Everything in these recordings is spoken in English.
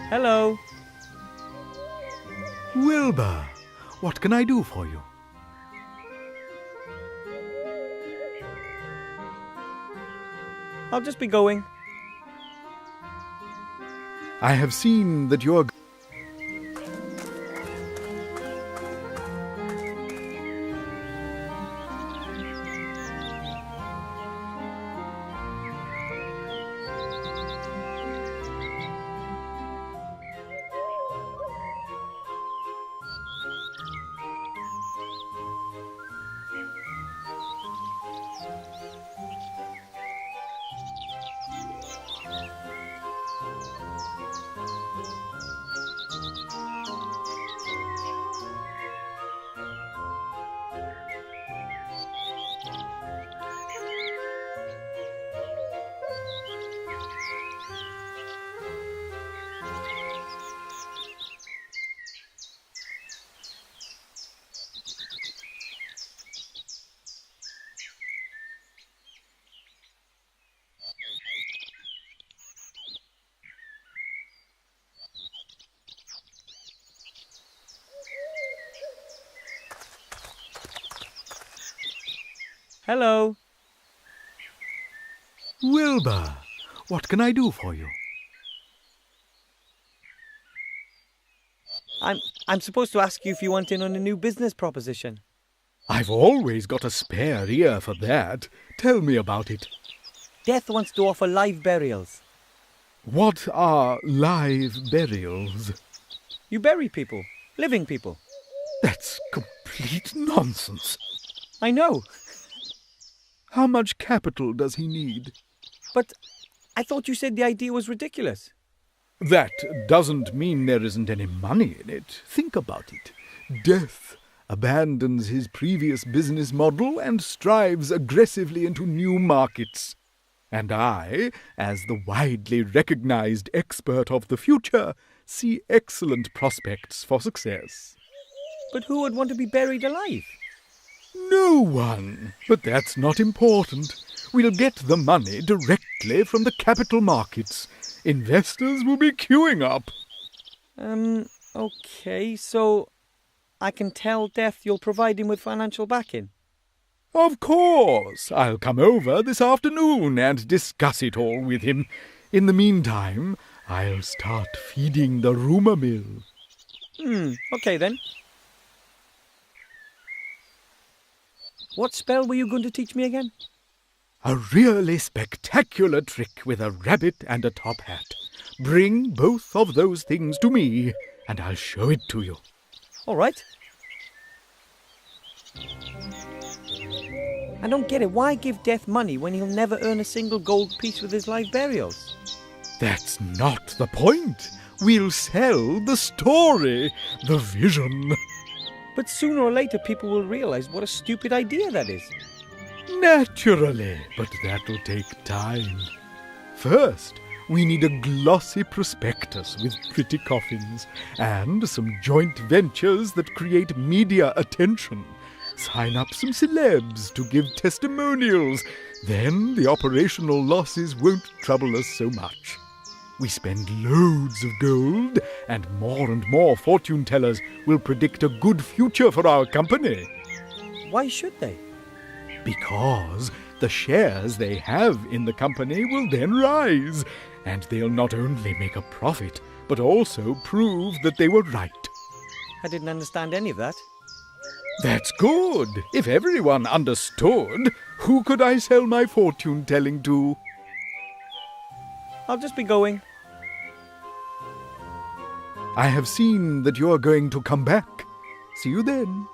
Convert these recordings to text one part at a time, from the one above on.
Hello. Wilbur, what can I do for you? I'll just be going. I have seen that you're... Hello. Wilbur, what can I do for you? I'm supposed to ask you if you want in on a new business proposition. I've always got a spare ear for that. Tell me about it. Death wants to offer live burials. What are live burials? You bury people, living people. That's complete nonsense. I know, How much capital does he need? but I thought you said the idea was ridiculous. That doesn't mean there isn't any money in it. Think about it. Death abandons his previous business model and strives aggressively into new markets. And I, as the widely recognized expert of the future, see excellent prospects for success. But who would want to be buried alive? No one. But that's not important. We'll get the money directly from the capital markets. Investors will be queuing up. Okay, so I can tell Death you'll provide him with financial backing. Of course. I'll come over this afternoon and discuss it all with him. In the meantime, I'll start feeding the rumour mill. Okay then. What spell were you going to teach me again? A really spectacular trick with a rabbit and a top hat. Bring both of those things to me, and I'll show it to you. All right. I don't get it. Why give Death money when he'll never earn a single gold piece with his live burials? That's not the point. We'll sell the story, the vision. But sooner or later people will realise what a stupid idea that is. Naturally, but that'll take time. First, we need a glossy prospectus with pretty coffins and some joint ventures that create media attention. Sign up some celebs to give testimonials. Then the operational losses won't trouble us so much. We spend loads of gold, and more fortune tellers will predict a good future for our company. Why should they? Because the shares they have in the company will then rise, and they'll not only make a profit, but also prove that they were right. I didn't understand any of that. That's good. If everyone understood, who could I sell my fortune-telling to? I'll just be going. I have seen that you're going to come back. See you then.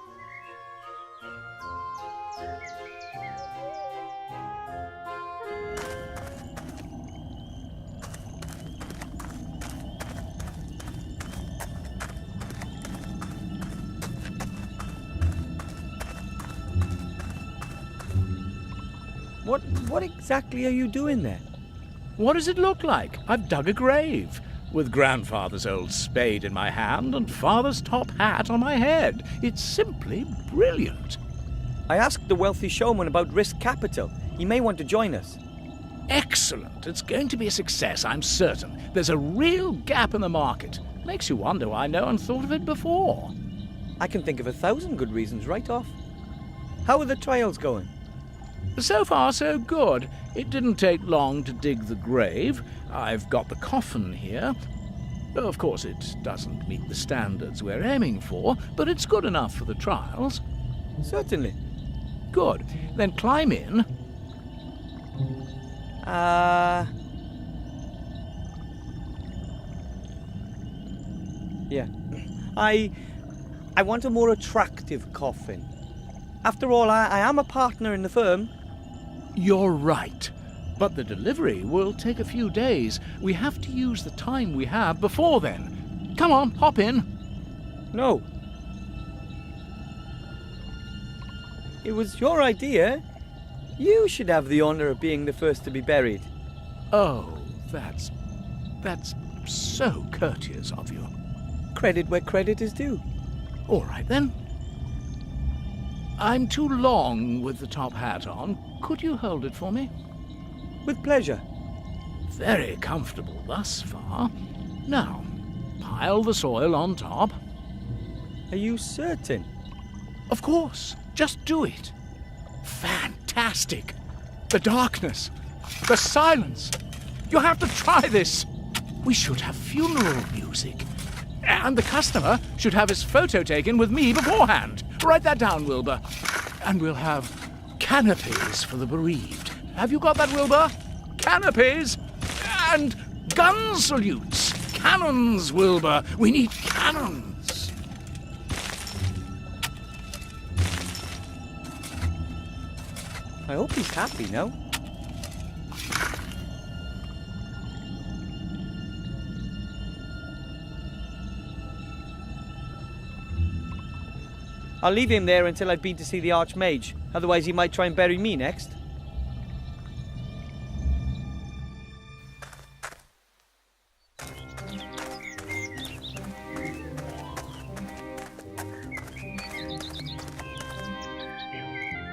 What exactly are you doing there? What does it look like? I've dug a grave, with grandfather's old spade in my hand and father's top hat on my head. It's simply brilliant. I asked the wealthy showman about risk capital. He may want to join us. Excellent. It's going to be a success, I'm certain. There's a real gap in the market. Makes you wonder why no one thought of it before. I can think of 1,000 good reasons right off. How are the trials going? So far, so good. It didn't take long to dig the grave. I've got the coffin here. Of course, it doesn't meet the standards we're aiming for, but it's good enough for the trials. Certainly. Good. Then climb in. Yeah. I want a more attractive coffin. After all, I am a partner in the firm. You're right. But the delivery will take a few days. We have to use the time we have before then. Come on, hop in. No. It was your idea. You should have the honor of being the first to be buried. Oh, that's so courteous of you. Credit where credit is due. All right, then. I'm too long with the top hat on. Could you hold it for me? With pleasure. Very comfortable thus far. Now, pile the soil on top. Are you certain? Of course. Just do it. Fantastic. The darkness. The silence. You have to try this. We should have funeral music. And the customer should have his photo taken with me beforehand. Write that down, Wilbur. And we'll have canopies for the bereaved. Have you got that, Wilbur? Canopies and gun salutes. Cannons, Wilbur. We need cannons. I hope he's happy now. I'll leave him there until I've been to see the Archmage. Otherwise he might try and bury me next.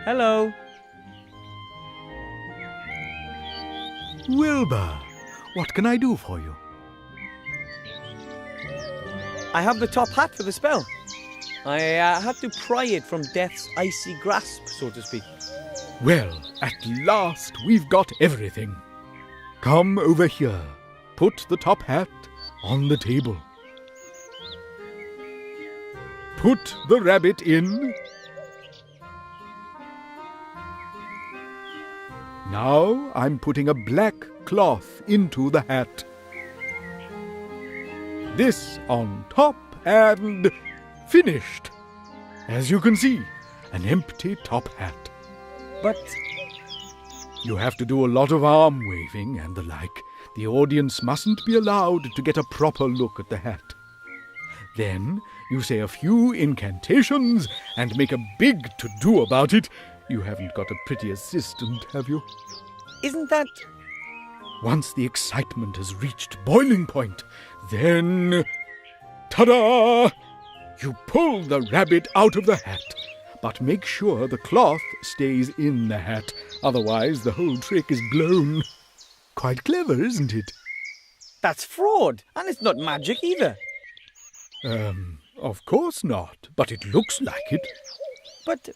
Hello. Wilbur, what can I do for you? I have the top hat for the spell. I had to pry it from death's icy grasp, so to speak. Well, at last we've got everything. Come over here. Put the top hat on the table. Put the rabbit in. Now I'm putting a black cloth into the hat. This on top and finished. As you can see, an empty top hat. But You have to do a lot of arm waving and the like. The audience mustn't be allowed to get a proper look at the hat. Then you say a few incantations and make a big to-do about it. You haven't got a pretty assistant, have you? isn't that... Once the excitement has reached boiling point, then... Ta-da! You pull the rabbit out of the hat, but make sure the cloth stays in the hat. Otherwise, the whole trick is blown. Quite clever, isn't it? That's fraud, and it's not magic either. Of course not, but it looks like it. But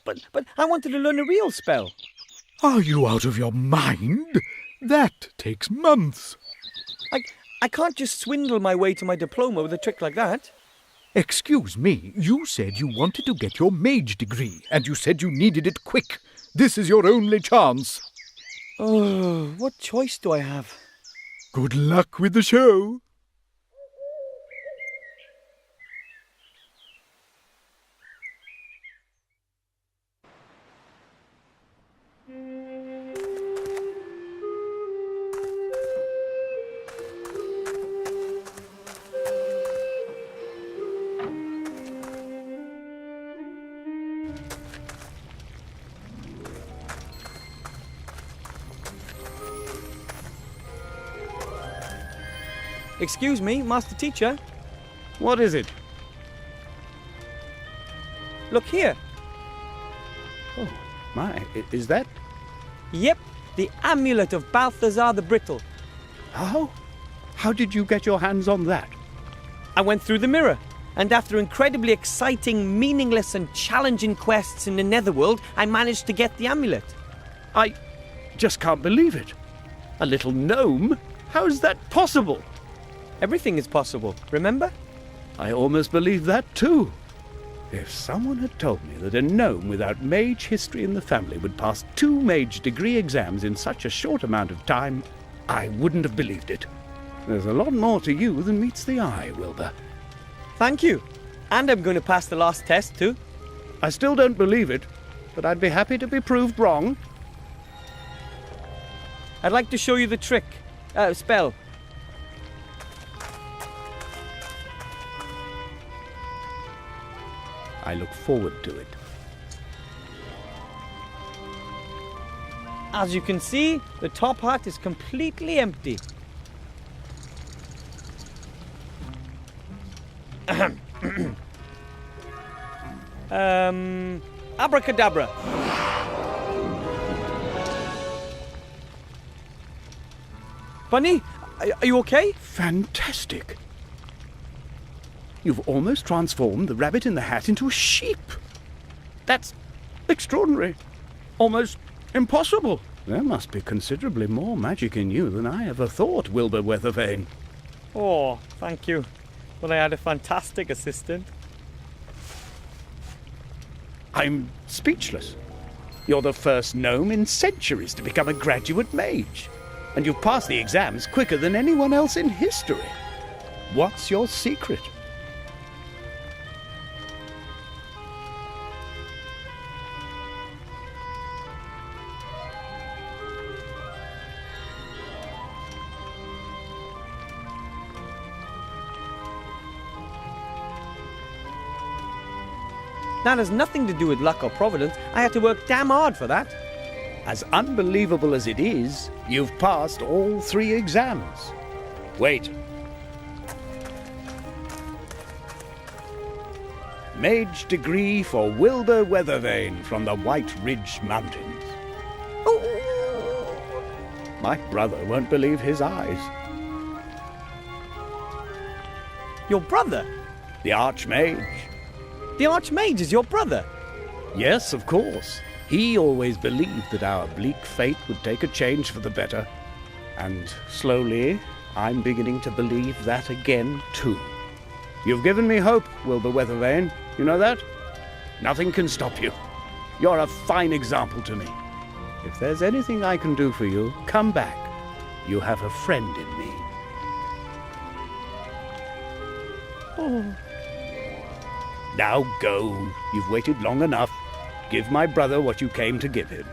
I wanted to learn a real spell. Are you out of your mind? That takes months. I can't just swindle my way to my diploma with a trick like that. Excuse me, you said you wanted to get your mage degree, and you said you needed it quick. This is your only chance. Oh, what choice do I have? Good luck with the show. Excuse me, Master Teacher. What is it? Look here. Oh, my, is that? Yep, The amulet of Balthazar the Brittle. How? How did you get your hands on that? I went through the mirror, and after incredibly exciting, meaningless and challenging quests in the Netherworld, I managed to get the amulet. I just can't believe it. A little gnome? How is that possible? Everything is possible, remember? I almost believe that too. If someone had told me that a gnome without mage history in the family would pass 2 mage degree exams in such a short amount of time, I wouldn't have believed it. There's a lot more to you than meets the eye, Wilbur. Thank you. And I'm going to pass the last test too. I still don't believe it, but I'd be happy to be proved wrong. I'd like to show you the trick. Spell. I look forward to it. As you can see, the top hat is completely empty. Abracadabra. Bunny, are you okay? Fantastic. You've almost transformed the rabbit in the hat into a sheep. That's extraordinary. Almost impossible. There must be considerably more magic in you than I ever thought, Wilbur Weathervane. Oh, thank you. Well, I had a fantastic assistant. I'm speechless. You're the first gnome in centuries to become a graduate mage. And you've passed the exams quicker than anyone else in history. What's your secret? That has nothing to do with luck or providence. I had to work damn hard for that. As unbelievable as it is, you've passed all 3 exams. Wait. Mage degree for Wilbur Weathervane from the White Ridge Mountains. My brother won't believe his eyes. Your brother? The Archmage. The Archmage is your brother? Yes, of course. He always believed that our bleak fate would take a change for the better. And slowly, I'm beginning to believe that again, too. You've given me hope, Wilbur Weathervane. You know that? Nothing can stop you. You're a fine example to me. If there's anything I can do for you, come back. You have a friend in me. Oh. Now go. You've waited long enough. Give my brother what you came to give him.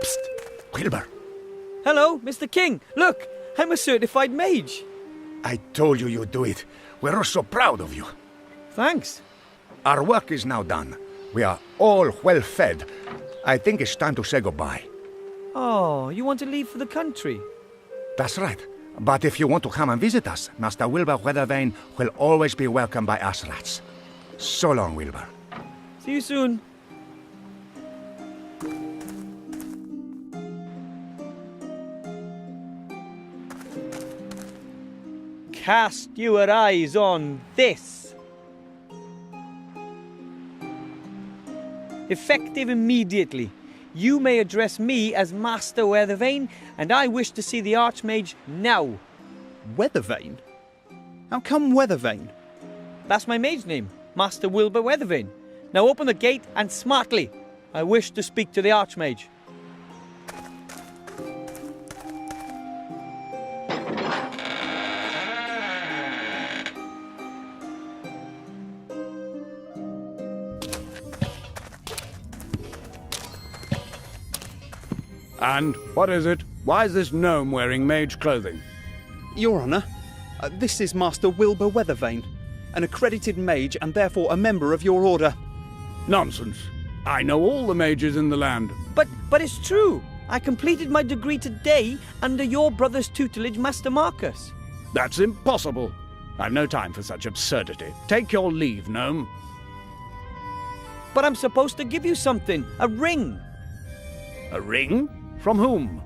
Psst! Wilbur! Hello, Mr. King. Look, I'm a certified mage. I told you you'd do it. We're so proud of you. Thanks. Our work is now done. We are all well fed. I think it's time to say goodbye. Oh, you want to leave for the country? That's right. But if you want to come and visit us, Master Wilbur Weathervane will always be welcomed by us rats. So long, Wilbur. See you soon. Cast your eyes on this. Effective immediately. You may address me as Master Weathervane, and I wish to see the Archmage now. Weathervane? How come Weathervane? That's my mage name, Master Wilbur Weathervane. Now open the gate and smartly. I wish to speak to the Archmage. And what is it? Why is this gnome wearing mage clothing? Your Honour, this is Master Wilbur Weathervane, an accredited mage and therefore a member of your order. Nonsense. I know all the mages in the land. But it's true. I completed my degree today under your brother's tutelage, Master Marcus. That's impossible. I've no time for such absurdity. Take your leave, gnome. But I'm supposed to give you something. A ring. A ring? From whom?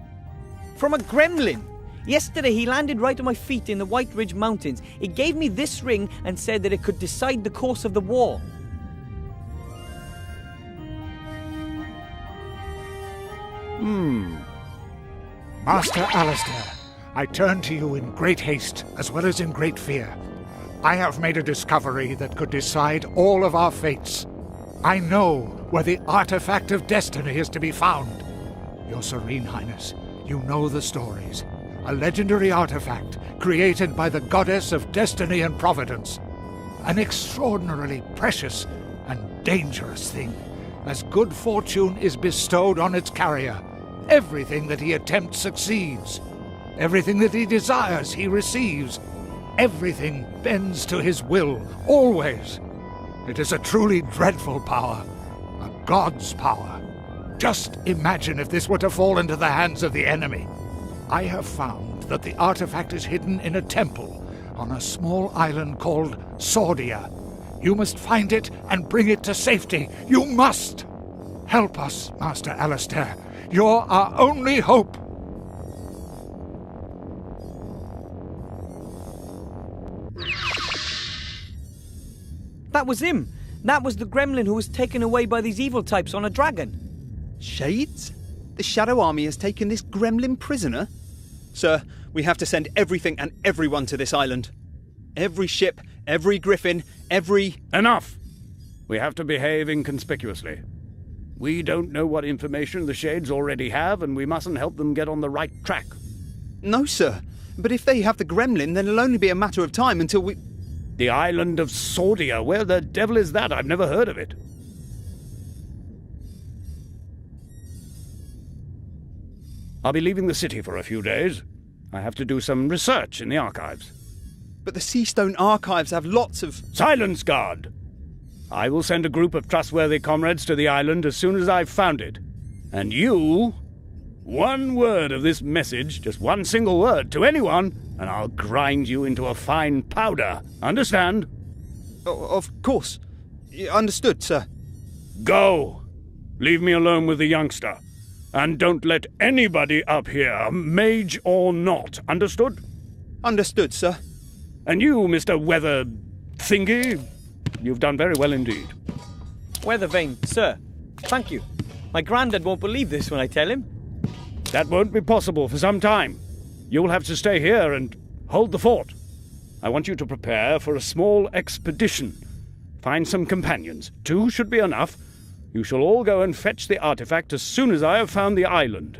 From a gremlin. Yesterday he landed right at my feet in the White Ridge Mountains. He gave me this ring and said that it could decide the course of the war. Master Alistair, I turn to you in great haste as well as in great fear. I have made a discovery that could decide all of our fates. I know where the artifact of destiny is to be found. Your Serene Highness, you know the stories. A legendary artifact created by the goddess of destiny and providence. An extraordinarily precious and dangerous thing, as good fortune is bestowed on its carrier. Everything that he attempts succeeds. Everything that he desires he receives. Everything bends to his will, always. It is a truly dreadful power, a god's power. Just imagine if this were to fall into the hands of the enemy. I have found that the artifact is hidden in a temple on a small island called Sordia. You must find it and bring it to safety. You must! Help us, Master Alistair. You're our only hope. That was him. That was the gremlin who was taken away by these evil types on a dragon. Shades? The Shadow Army has taken this gremlin prisoner? Sir, we have to send everything and everyone to this island. Every ship, every griffin, every... Enough! We have to behave inconspicuously. We don't know what information the Shades already have, and we mustn't help them get on the right track. No, sir. But if they have the gremlin, then it'll only be a matter of time until we... The island of Sordia, where the devil is that? I've never heard of it. I'll be leaving the city for a few days. I have to do some research in the archives. But the Seastone archives have lots of... Silence, guard! I will send a group of trustworthy comrades to the island as soon as I've found it. And you... One word of this message, just one single word, to anyone, and I'll grind you into a fine powder. Understand? Of course. Understood, sir. Go! Leave me alone with the youngster. And don't let anybody up here, mage or not. Understood? Understood, sir. And you, Mr. Weather... Thingy, you've done very well indeed. Weathervane, sir. Thank you. My granddad won't believe this when I tell him. That won't be possible for some time. You'll have to stay here and hold the fort. I want you to prepare for a small expedition. Find some companions. 2 should be enough. You shall all go and fetch the artifact as soon as I have found the island.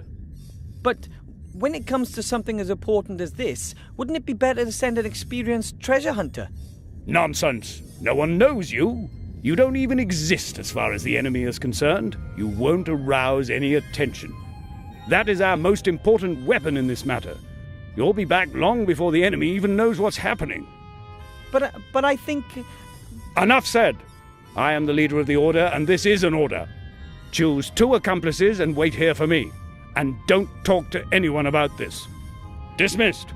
But when it comes to something as important as this, wouldn't it be better to send an experienced treasure hunter? Nonsense. No one knows you. You don't even exist as far as the enemy is concerned. You won't arouse any attention. That is our most important weapon in this matter. You'll be back long before the enemy even knows what's happening. But I think... Enough said. I am the leader of the order, and this is an order. Choose 2 accomplices and wait here for me. And don't talk to anyone about this. Dismissed.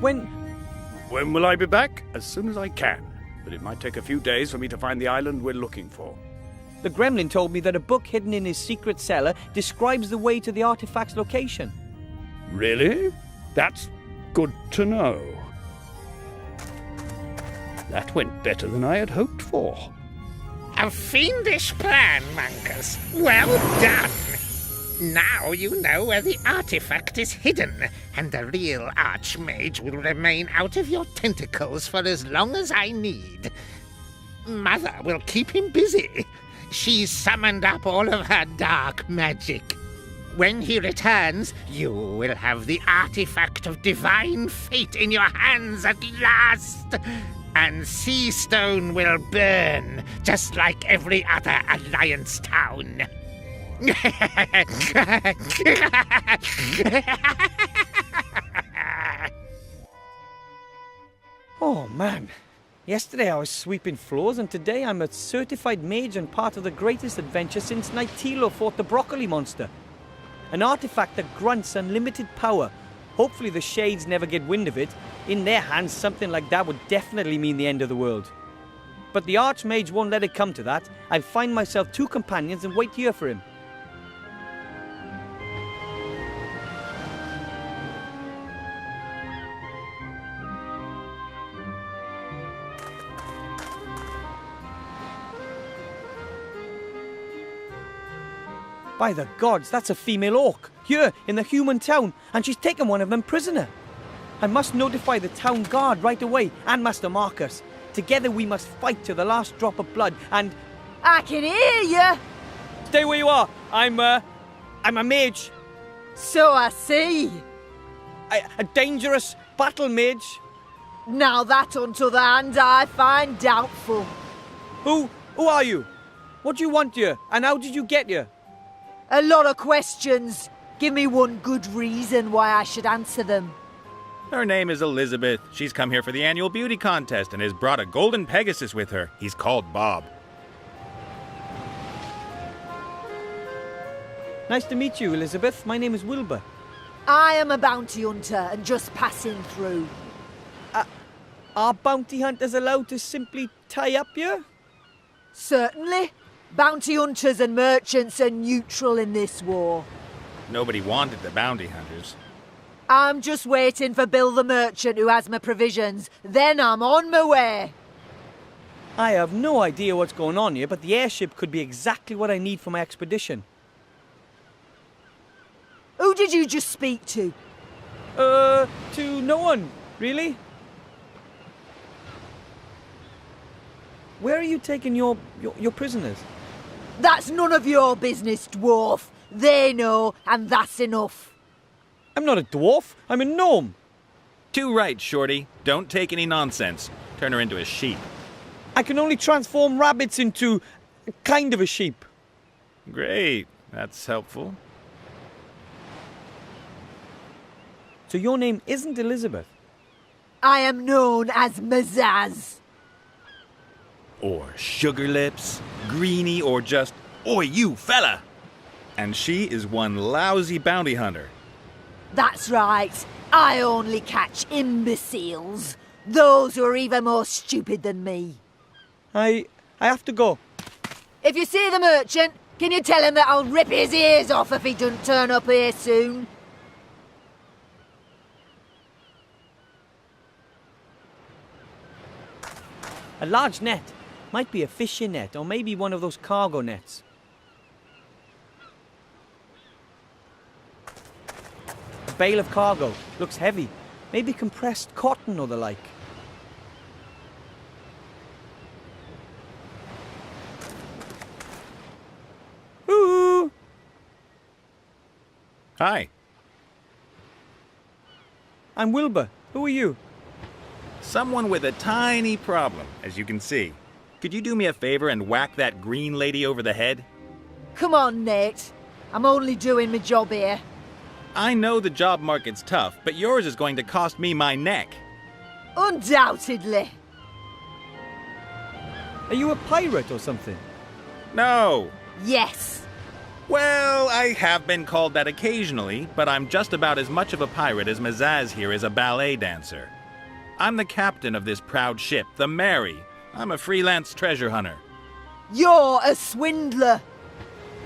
When will I be back? As soon as I can. But it might take a few days for me to find the island we're looking for. The gremlin told me that a book hidden in his secret cellar describes the way to the artifact's location. Really? That's good to know. That went better than I had hoped for. A fiendish plan, Marcus. Well done! Now you know where the artifact is hidden, and the real Archmage will remain out of your tentacles for as long as I need. Mother will keep him busy. She's summoned up all of her dark magic. When he returns, you will have the artifact of divine fate in your hands at last. And Seastone will burn, just like every other Alliance town. Oh, man. Yesterday I was sweeping floors, and today I'm a certified mage and part of the greatest adventure since Nightilo fought the broccoli monster. An artifact that grants unlimited power. Hopefully the Shades never get wind of it. In their hands, something like that would definitely mean the end of the world. But the Archmage won't let it come to that. I'll find myself 2 companions and wait here for him. By the gods, that's a female orc, here in the human town, and she's taken one of them prisoner. I must notify the town guard right away, and Master Marcus. Together we must fight to the last drop of blood, and... I can hear you! Stay where you are. I'm a mage. So I see. A dangerous battle mage. Now that, on the other hand, I find doubtful. Who are you? What do you want here, and how did you get here? A lot of questions. Give me one good reason why I should answer them. Her name is Elizabeth. She's come here for the annual beauty contest and has brought a golden Pegasus with her. He's called Bob. Nice to meet you, Elizabeth. My name is Wilbur. I am a bounty hunter and just passing through. Are bounty hunters allowed to simply tie up here? Certainly. Bounty hunters and merchants are neutral in this war. Nobody wanted the bounty hunters. I'm just waiting for Bill the merchant who has my provisions. Then I'm on my way. I have no idea what's going on here, but the airship could be exactly what I need for my expedition. Who did you just speak to? To no one, really. Where are you taking your prisoners? That's none of your business, dwarf. They know, and that's enough. I'm not a dwarf. I'm a gnome. Too right, Shorty. Don't take any nonsense. Turn her into a sheep. I can only transform rabbits into kind of a sheep. Great. That's helpful. So your name isn't Elizabeth? I am known as Mazaz. Or Sugar Lips, Greenie, or just, Oi, you fella! And she is one lousy bounty hunter. That's right. I only catch imbeciles. Those who are even more stupid than me. I have to go. If you see the merchant, can you tell him that I'll rip his ears off if he doesn't turn up here soon? A large net. Might be a fishing net, or maybe one of those cargo nets. A bale of cargo. Looks heavy. Maybe compressed cotton or the like. Ooh! Hi. I'm Wilbur. Who are you? Someone with a tiny problem, as you can see. Could you do me a favor and whack that green lady over the head? Come on, Nate. I'm only doing my job here. I know the job market's tough, but yours is going to cost me my neck. Undoubtedly. Are you a pirate or something? No. Yes. Well, I have been called that occasionally, but I'm just about as much of a pirate as Mazaz here is a ballet dancer. I'm the captain of this proud ship, the Mary. I'm a freelance treasure hunter. You're a swindler.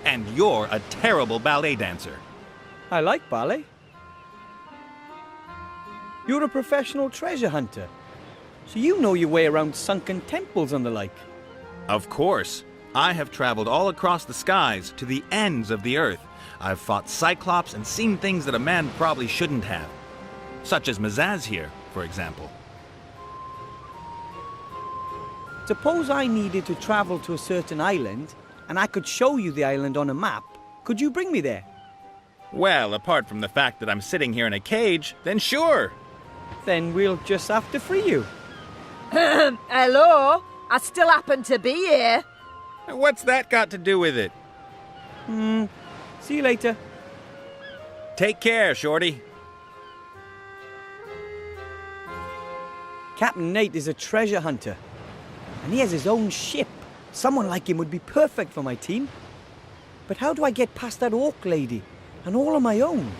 And you're a terrible ballet dancer. I like ballet. You're a professional treasure hunter. So you know your way around sunken temples and the like. Of course. I have traveled all across the skies to the ends of the earth. I've fought Cyclops and seen things that a man probably shouldn't have. Such as Mazaz here, for example. Suppose I needed to travel to a certain island, and I could show you the island on a map. Could you bring me there? Well, apart from the fact that I'm sitting here in a cage, then sure. Then we'll just have to free you. Hello? I still happen to be here. What's that got to do with it? See you later. Take care, Shorty. Captain Nate is a treasure hunter. And he has his own ship. Someone like him would be perfect for my team. But how do I get past that orc lady? And all on my own?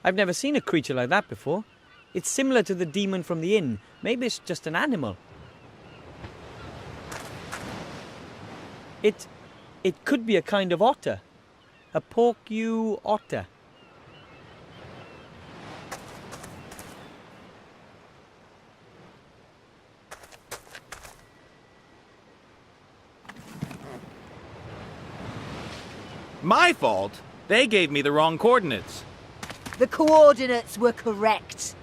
I've never seen a creature like that before. It's similar to the demon from the inn. Maybe it's just an animal. It could be a kind of otter. A porcu otter. My fault? They gave me the wrong coordinates. The coordinates were correct.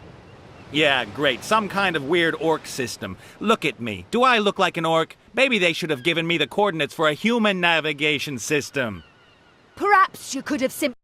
Yeah, great. Some kind of weird orc system. Look at me. Do I look like an orc? Maybe they should have given me the coordinates for a human navigation system. Perhaps you could have simply